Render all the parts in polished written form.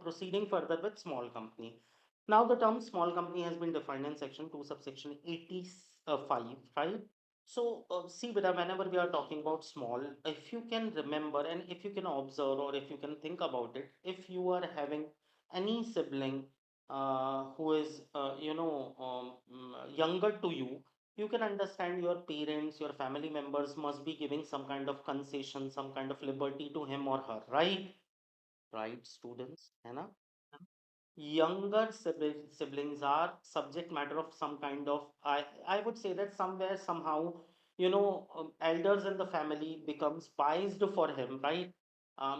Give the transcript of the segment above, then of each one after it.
proceeding further with small company. Now the term small company has been defined in section 2 subsection 85, right? So see, whenever we are talking about small, if you can remember and if you can observe or if you can think about it, if you are having any sibling who is younger to you, you can understand your parents, your family members must be giving some kind of concession, some kind of liberty to him or her, right? Right, students, है ना? Younger siblings are subject matter of some kind of, I would say that somewhere somehow, elders in the family becomes biased for him, right?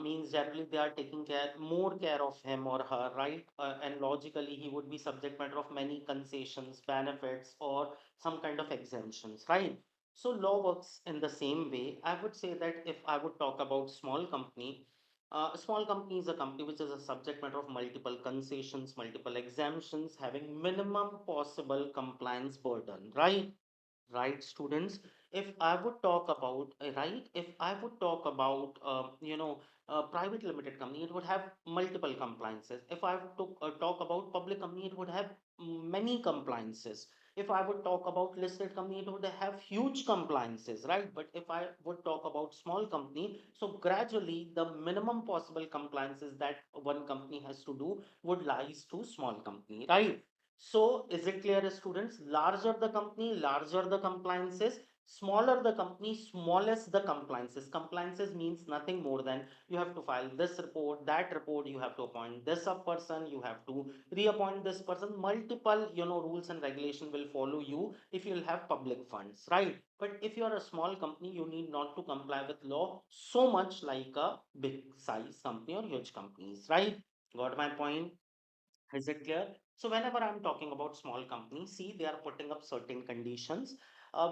Means generally they are taking more care of him or her, right? And logically he would be subject matter of many concessions, benefits, or some kind of exemptions, right? So law works in the same way. I would say that if I would talk about small company, a small company is a company which is a subject matter of multiple concessions, multiple exemptions, having minimum possible compliance burden, right? Right, students. If I would talk about, right, if I would talk about, private limited company, it would have multiple compliances. If I would talk about public company, it would have many compliances. If I would talk about listed company, it would have huge compliances, right? But if I would talk about small company, so gradually the minimum possible compliances that one company has to do would lies to small company, right? So, is it clear, students? Larger the company, larger the compliances, smaller the company, smallest the compliances. Compliances means nothing more than you have to file this report, that report, you have to appoint this up person, you have to reappoint this person. Multiple, rules and regulation will follow you if you'll have public funds, right? But if you are a small company, you need not to comply with law so much like a big size company or huge companies, right? Got my point? Is it clear? So whenever I'm talking about small company, see, they are putting up certain conditions.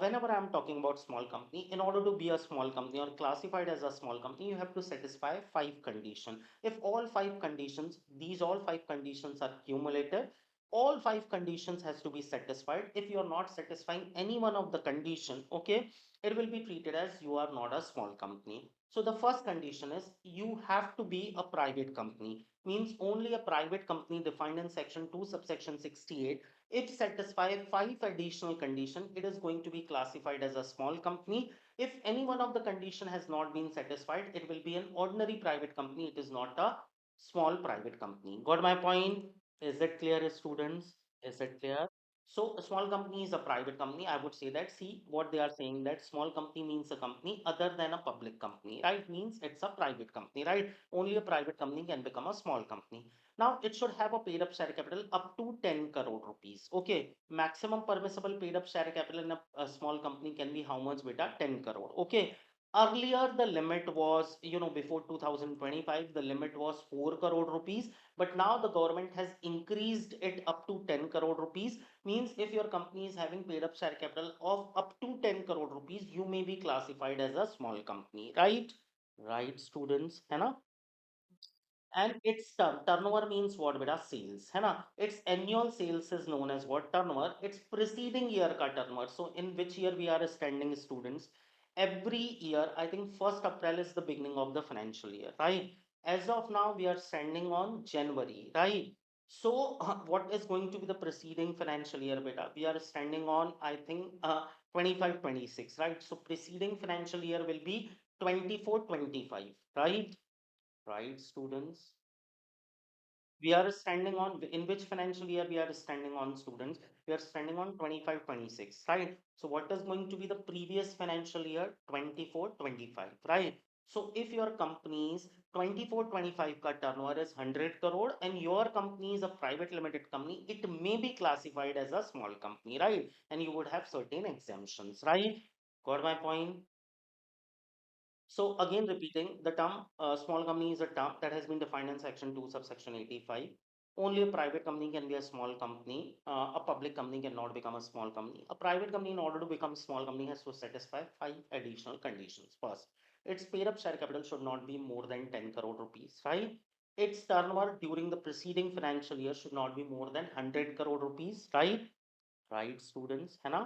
Whenever I'm talking about small company, in order to be a small company or classified as a small company, you have to satisfy five conditions. If all five conditions, these all five conditions are cumulative, all five conditions has to be satisfied. If you are not satisfying any one of the condition, okay, it will be treated as you are not a small company. So the first condition is you have to be a private company, means only a private company defined in section 2 subsection 68, if satisfy five additional condition, it is going to be classified as a small company. If any one of the condition has not been satisfied, it will be an ordinary private company, it is not a small private company. Got my point? Is it clear, students? Is it clear? So a small company is a private company. I would say that, see what they are saying, that small company means a company other than a public company, right? Means it's a private company, right? Only a private company can become a small company. Now it should have a paid up share capital up to 10 crore rupees. Okay. Maximum permissible paid up share capital in a small company can be how much, beta? 10 crore. Okay. Earlier the limit was, before 2025, the limit was 4 crore rupees, but now the government has increased it up to 10 crore rupees. Means if your company is having paid up share capital of up to 10 crore rupees, you may be classified as a small company, right? Right, students, है ना? And its turnover means what, beta? Sales, है ना? Its annual sales is known as what? Turnover. Its preceding year ka turnover. So in which year we are standing, students? Every year, I think 1st April is the beginning of the financial year, right? As of now we are standing on January, right? So what is going to be the preceding financial year, beta? We are standing on, I think, 25 26, right? So preceding financial year will be 24 25, right? Right, students? We are standing on, in which financial year we are standing on, students? We are standing on 25 26, right? So what is going to be the previous financial year? 24 25, right? So if your company's 24 25 ka turnover is 100 crore and your company is a private limited company, it may be classified as a small company, right? And you would have certain exemptions, right? Got my point? So again, repeating the term, small company is a term that has been defined in section 2 subsection 85. Only a private company can be a small company. A public company cannot become a small company. A private company, in order to become small company, has to satisfy five additional conditions. First, its paid up share capital should not be more than 10 crore rupees, right? Its turnover during the preceding financial year should not be more than 100 crore rupees, right? Right, students, है ना?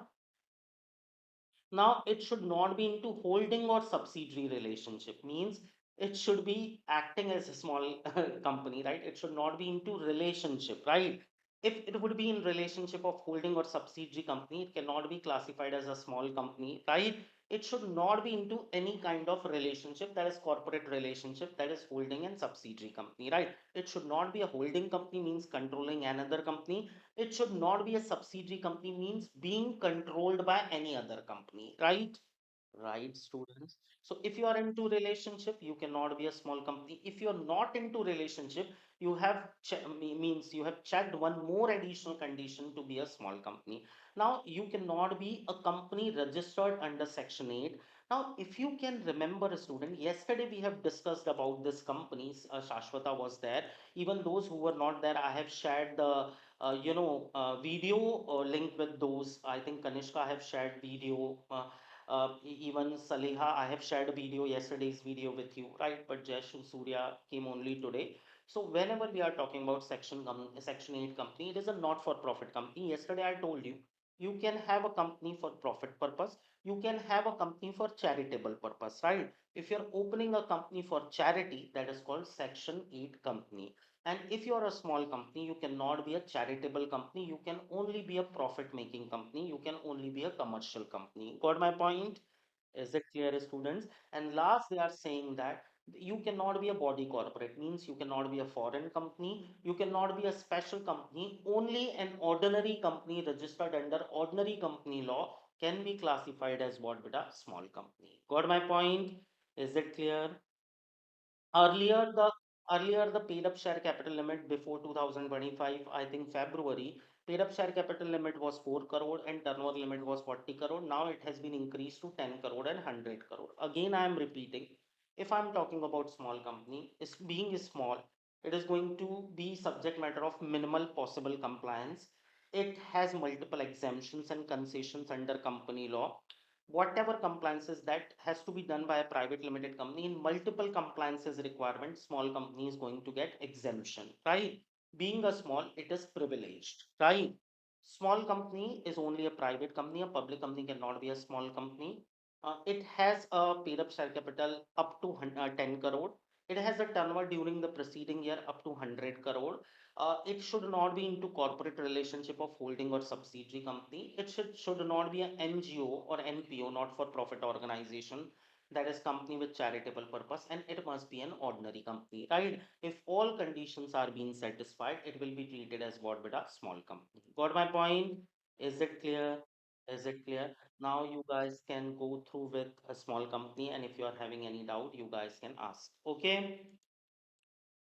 Now, it should not be into holding or subsidiary relationship. Means it should be acting as a small company, right? It should not be into relationship, right? If it would be in relationship of holding or subsidiary company, it cannot be classified as a small company, right? It should not be into any kind of relationship that is corporate relationship, that is holding and subsidiary company, right? It should not be a holding company means controlling another company. It should not be a subsidiary company means being controlled by any other company, right? Right, students. So if you are into relationship, you cannot be a small company. If you're not into relationship, you have means you have checked one more additional condition to be a small company. Now you cannot be a company registered under section 8. Now if you can remember, a student, yesterday we have discussed about this companies. Shashwata was there. Even those who were not there, I have shared the video link with those. I think Kanishka I have shared video. Even Saliha, I have shared a video, yesterday's video with you, right? But Jash and Surya came only today. So whenever we are talking about section 8 company, it is a not for profit company. Yesterday I told you, you can have a company for profit purpose, you can have a company for charitable purpose, right? If you're opening a company for charity, that is called section 8 company. And if you're a small company, you cannot be a charitable company. You can only be a profit making company. You can only be a commercial company. Got my point? Is it clear, students? And last, they are saying that you cannot be a body corporate, means you cannot be a foreign company. You cannot be a special company. Only an ordinary company registered under ordinary company law can be classified as what, beta? Small company. Got my point? Is it clear? Earlier, the paid up share capital limit before 2025, I think February, paid up share capital limit was 4 crore and turnover limit was 40 crore. Now it has been increased to 10 crore and 100 crore. Again, I am repeating, if I'm talking about small company, is being small, it is going to be subject matter of minimal possible compliance. It has multiple exemptions and concessions under company law. Whatever compliances that has to be done by a private limited company, in multiple compliances requirements, small company is going to get exemption, right? Being a small, it is privileged, right? Small company is only a private company. A public company cannot be a small company. It has a paid up share capital up to 10 crore. It has a turnover during the preceding year up to 100 crore. It should not be into corporate relationship of holding or subsidiary company. It should not be an NGO or NPO, not for profit organization, that is company with charitable purpose, and it must be an ordinary company, right? If all conditions are being satisfied, it will be treated as what, beta? Small company. Got my point? Is it clear? Is it clear? Now you guys can go through with a small company, and if you are having any doubt, you guys can ask. Okay?